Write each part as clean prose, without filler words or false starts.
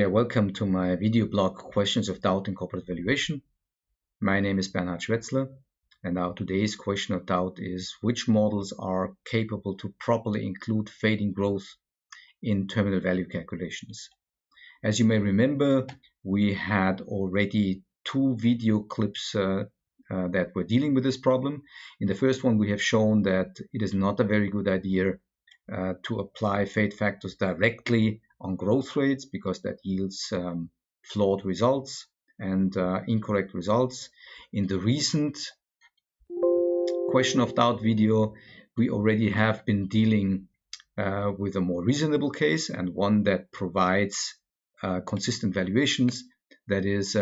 Welcome to my video blog, Questions of Doubt in Corporate Valuation. My name is Bernhard Schwetzler, and now today's question of doubt is which models are capable to properly include fading growth in terminal value calculations. As you may remember, we had already two video clips that were dealing with this problem. In the first one, we have shown that it is not a very good idea to apply fade factors directly on growth rates because that yields flawed results and incorrect results. In the recent question of doubt video, we already have been dealing with a more reasonable case and one that provides consistent valuations. That is,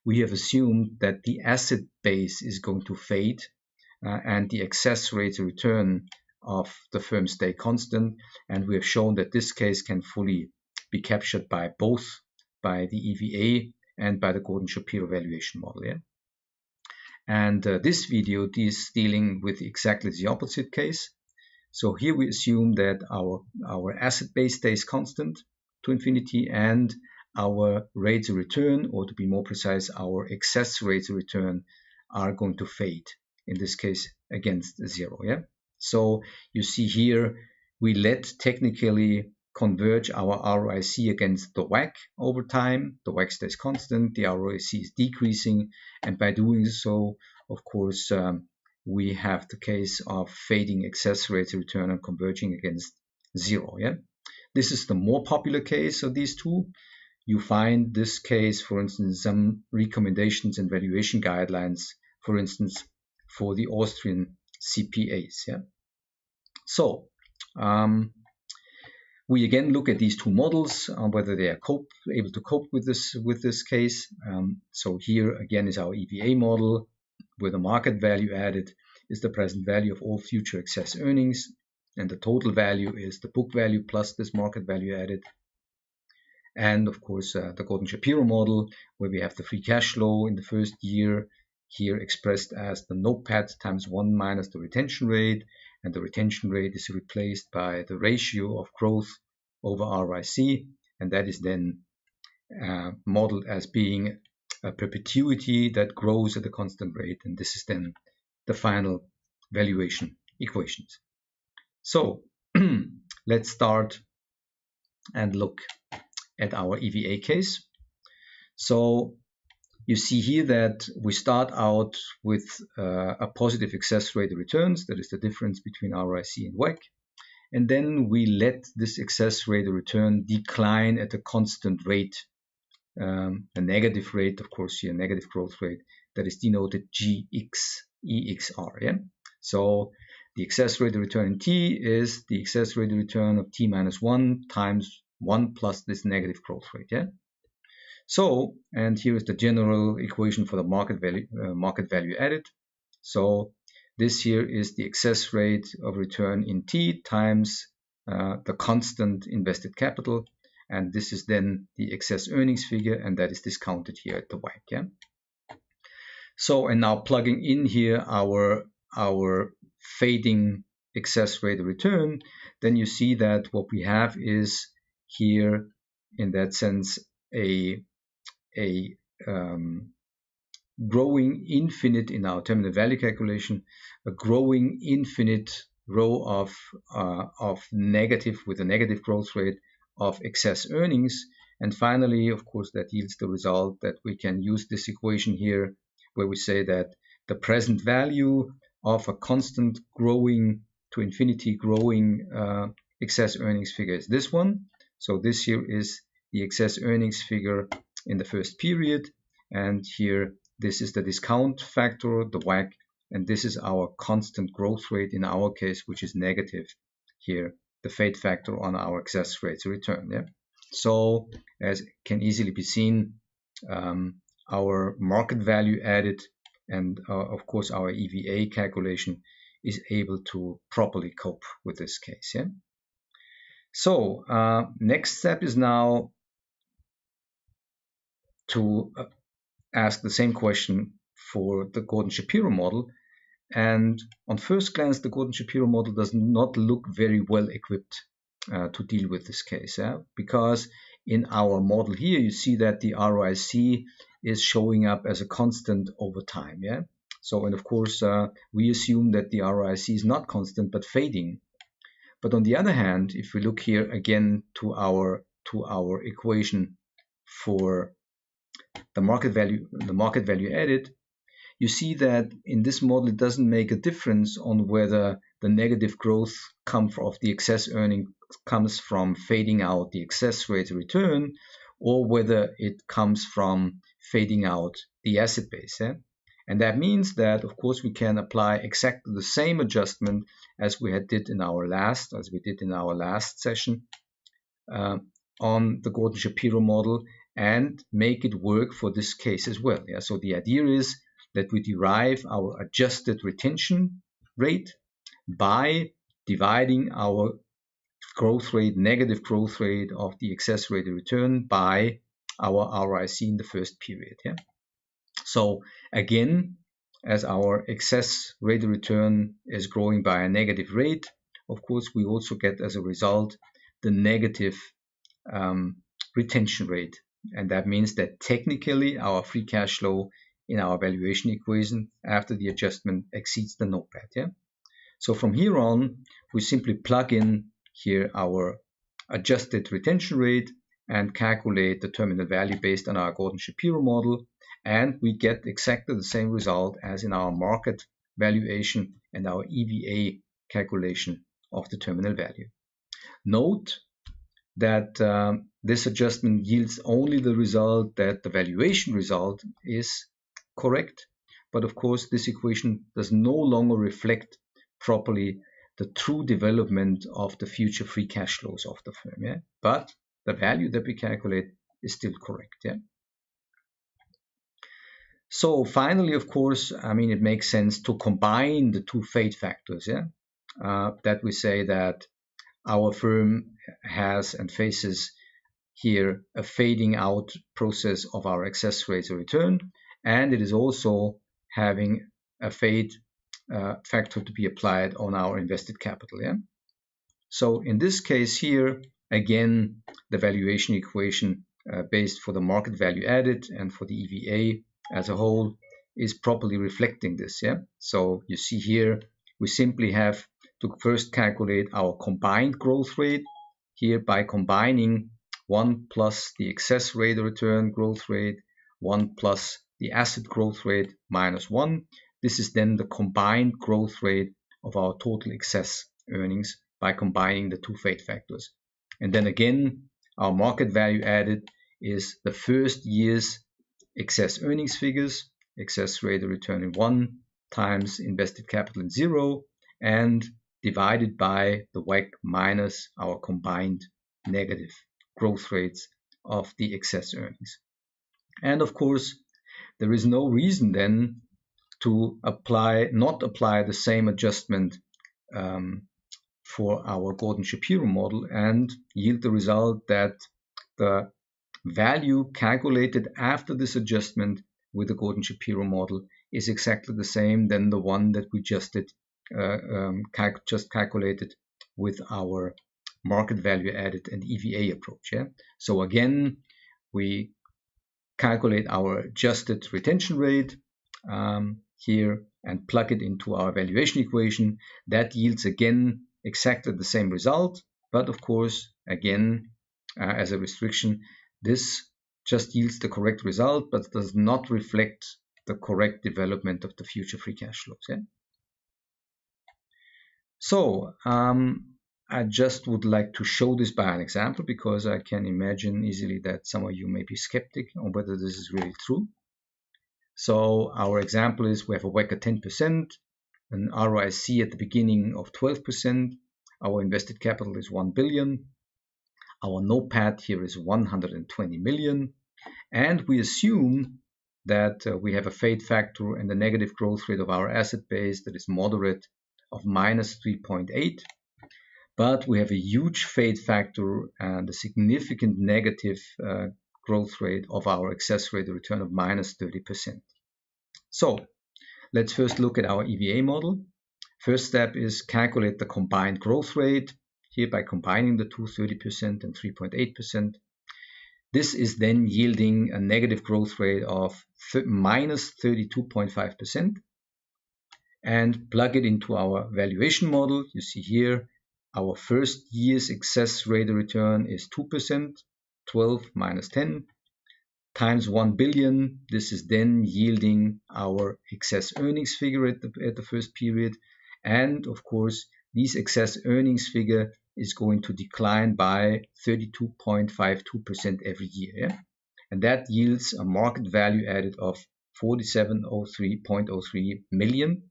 we have assumed that the asset base is going to fade and the excess rate of return of the firm stay constant, and we have shown that this case can fully be captured by both by the EVA and by the Gordon-Shapiro valuation model. And this video is dealing with exactly the opposite case. So here we assume that our asset base stays constant to infinity and our rates of return, or to be more precise, our excess rates of return are going to fade, in this case against zero. So you see here we let technically converge our ROIC against the WACC over time. The WACC stays constant, the ROIC is decreasing, and by doing so, of course, we have the case of fading excess rates of return and converging against zero. This is the more popular case of these two. You find this case, for instance, some recommendations and valuation guidelines, for instance, for the Austrian CPAs. So we again look at these two models, whether they are able to cope with this case. So here again is our EVA model, where the market value added is the present value of all future excess earnings, and the total value is the book value plus this market value added. And of course, the Gordon-Shapiro model, where we have the free cash flow in the first year, here expressed as the NOPAT times 1 minus the retention rate, and the retention rate is replaced by the ratio of growth over ROIC, and that is then modeled as being a perpetuity that grows at a constant rate, and this is then the final valuation equations. So let's start and look at our EVA case. So you see here that we start out with a positive excess rate of returns, that is the difference between ROIC and WACC, and then we let this excess rate of return decline at a constant rate, a negative rate, of course, here, negative growth rate, that is denoted GXEXR. So the excess rate of return in T is the excess rate of return of T minus 1 times 1 plus this negative growth rate. So, and here is the general equation for the market value added. So this here is the excess rate of return in T times the constant invested capital, and this is then the excess earnings figure, and that is discounted here at the WACC. So, and now plugging in here our fading excess rate of return, then you see that what we have is here, in that sense, a growing infinite in our terminal value calculation, a growing infinite row of negative with a negative growth rate of excess earnings. And finally, of course, that yields the result that we can use this equation here, where we say that the present value of a constant growing to infinity growing excess earnings figure is this one. So this here is the excess earnings figure in the first period, and here this is the discount factor, the WACC, and this is our constant growth rate in our case, which is negative here, the fade factor on our excess rates of return. So as can easily be seen, our market value added and of course our EVA calculation is able to properly cope with this case. So next step is now to ask the same question for the Gordon-Shapiro model, and on first glance the Gordon-Shapiro model does not look very well equipped to deal with this case, because in our model here, you see that the ROIC is showing up as a constant over time. Yeah. So, and of course, we assume that the ROIC is not constant but fading. But on the other hand, if we look here again to our equation for the market value added, you see that in this model it doesn't make a difference on whether the negative growth of the excess earning comes from fading out the excess rate of return, or whether it comes from fading out the asset base. Yeah? And that means that, of course, we can apply exactly the same adjustment as we did in our last session on the Gordon-Shapiro model, and make it work for this case as well. Yeah? So the idea is that we derive our adjusted retention rate by dividing our negative growth rate of the excess rate of return by our ROIC in the first period. Yeah? So again, as our excess rate of return is growing by a negative rate, of course, we also get as a result the negative retention rate. And that means that technically our free cash flow in our valuation equation after the adjustment exceeds the notepad. Yeah? So from here on, we simply plug in here our adjusted retention rate and calculate the terminal value based on our Gordon-Shapiro model, and we get exactly the same result as in our market valuation and our EVA calculation of the terminal value. Note that this adjustment yields only the result that the valuation result is correct, but of course this equation does no longer reflect properly the true development of the future free cash flows of the firm. Yeah? But the value that we calculate is still correct. Yeah? So finally, of course, it makes sense to combine the two fade factors. Yeah? That we say that our firm has and faces here a fading out process of our excess rates of return, and it is also having a fade factor to be applied on our invested capital. Yeah? So in this case here, again, the valuation equation based for the market value added and for the EVA as a whole is properly reflecting this. Yeah? So you see here, we simply have to first calculate our combined growth rate here by combining 1 plus the excess rate of return growth rate, 1 plus the asset growth rate minus 1. This is then the combined growth rate of our total excess earnings by combining the two fade factors. And then again, our market value added is the first year's excess earnings figures, excess rate of return in 1 times invested capital in 0, and divided by the WACC minus our combined negative growth rates of the excess earnings. And of course, there is no reason then to not apply the same adjustment for our Gordon-Shapiro model and yield the result that the value calculated after this adjustment with the Gordon-Shapiro model is exactly the same than the one that we just calculated with our market value added and EVA approach. Yeah? So again, we calculate our adjusted retention rate here and plug it into our valuation equation. That yields again exactly the same result, but of course, again, as a restriction, this just yields the correct result, but does not reflect the correct development of the future free cash flows. Yeah? So I just would like to show this by an example, because I can imagine easily that some of you may be skeptic on whether this is really true. So our example is we have a WACC at 10%, an ROIC at the beginning of 12%, our invested capital is 1 billion, our NOPAT here is 120 million, and we assume that we have a fade factor and the negative growth rate of our asset base that is moderate of minus 3.8, but we have a huge fade factor and a significant negative growth rate of our excess rate of return of minus 30%. So let's first look at our EVA model. First step is calculate the combined growth rate here by combining the two 30% and 3.8%. This is then yielding a negative growth rate of minus 32.5%. And plug it into our valuation model. You see here, our first year's excess rate of return is 2%, 12 minus 10, times 1 billion. This is then yielding our excess earnings figure at the first period. And of course, this excess earnings figure is going to decline by 32.52% every year. Yeah? And that yields a market value added of 4703.03 million.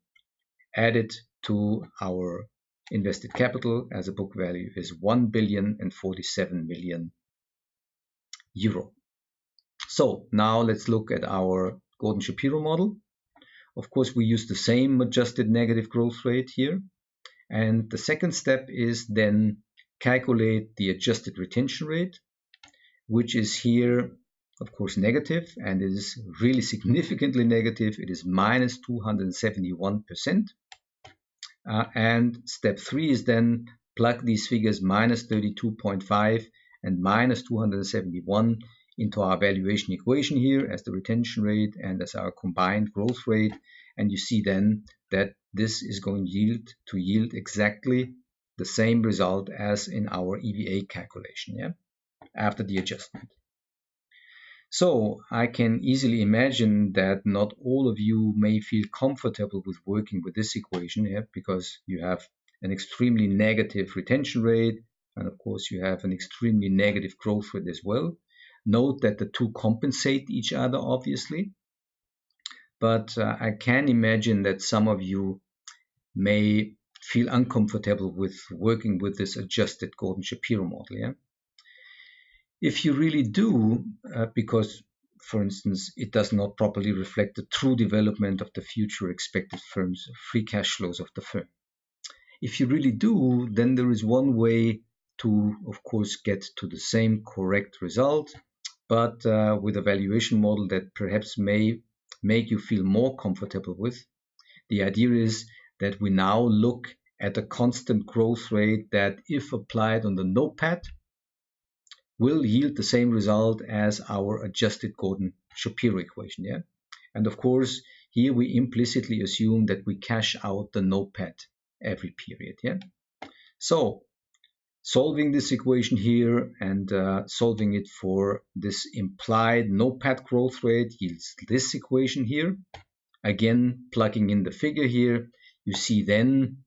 Added to our invested capital as a book value is 1,047,000,000 euro. So now let's look at our Gordon-Shapiro model. Of course, we use the same adjusted negative growth rate here. And the second step is then calculate the adjusted retention rate, which is here, of course, negative, and it is really significantly negative. It is minus 271%. And step 3 is then plug these figures minus 32.5 and minus 271 into our valuation equation here as the retention rate and as our combined growth rate. And you see then that this is going to yield exactly the same result as in our EVA calculation, yeah, after the adjustment. So I can easily imagine that not all of you may feel comfortable with working with this equation here, because you have an extremely negative retention rate, and of course you have an extremely negative growth rate as well. Note that the two compensate each other, obviously, but I can imagine that some of you may feel uncomfortable with working with this adjusted Gordon-Shapiro model. Yeah? If you really do, because, for instance, it does not properly reflect the true development of the future expected firm's free cash flows of the firm. If you really do, then there is one way to, of course, get to the same correct result, but with a valuation model that perhaps may make you feel more comfortable with. The idea is that we now look at a constant growth rate that, if applied on the notepad, will yield the same result as our adjusted Gordon-Shapiro equation. Yeah? And of course, here we implicitly assume that we cash out the notepad every period. Yeah? So, solving this equation here and solving it for this implied notepad growth rate yields this equation here. Again, plugging in the figure here, you see then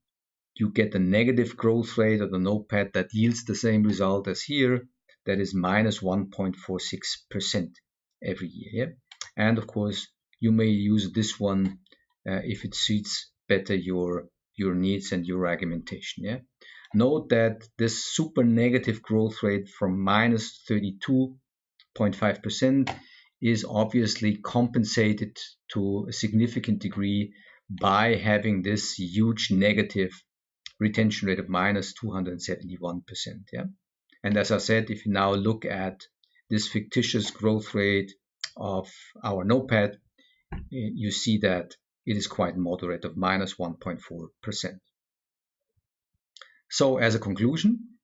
you get a negative growth rate of the notepad that yields the same result as here. That is minus 1.46% every year. Yeah? And of course, you may use this one if it suits better your needs and your argumentation. Yeah? Note that this super negative growth rate from minus 32.5% is obviously compensated to a significant degree by having this huge negative retention rate of minus 271%. Yeah? And as I said, if you now look at this fictitious growth rate of our notepad, you see that it is quite moderate of minus 1.4%. So as a conclusion,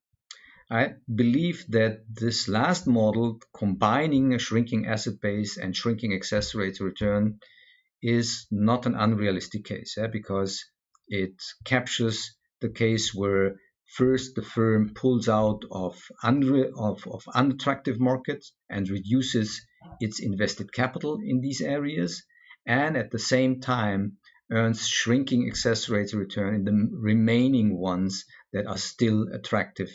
I believe that this last model, combining a shrinking asset base and shrinking excess rate of return, is not an unrealistic case, because it captures the case where first the firm pulls out of unattractive markets and reduces its invested capital in these areas, and at the same time earns shrinking excess rates of return in the remaining ones that are still attractive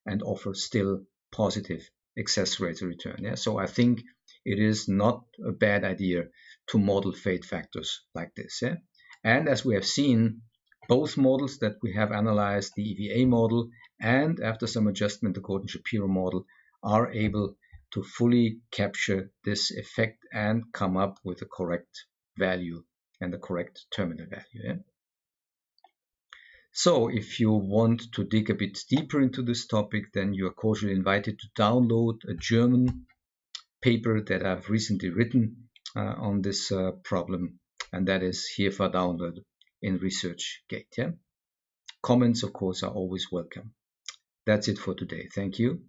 and offer still positive excess rates of return. Yeah? So I think it is not a bad idea to model fate factors like this. Yeah? And as we have seen, both models that we have analyzed, the EVA model and after some adjustment the Gordon-Shapiro model, are able to fully capture this effect and come up with the correct value and the correct terminal value. Yeah? So if you want to dig a bit deeper into this topic, then you are cordially invited to download a German paper that I've recently written on this problem, and that is here for download in ResearchGate. Yeah? Comments, of course, are always welcome. That's it for today. Thank you.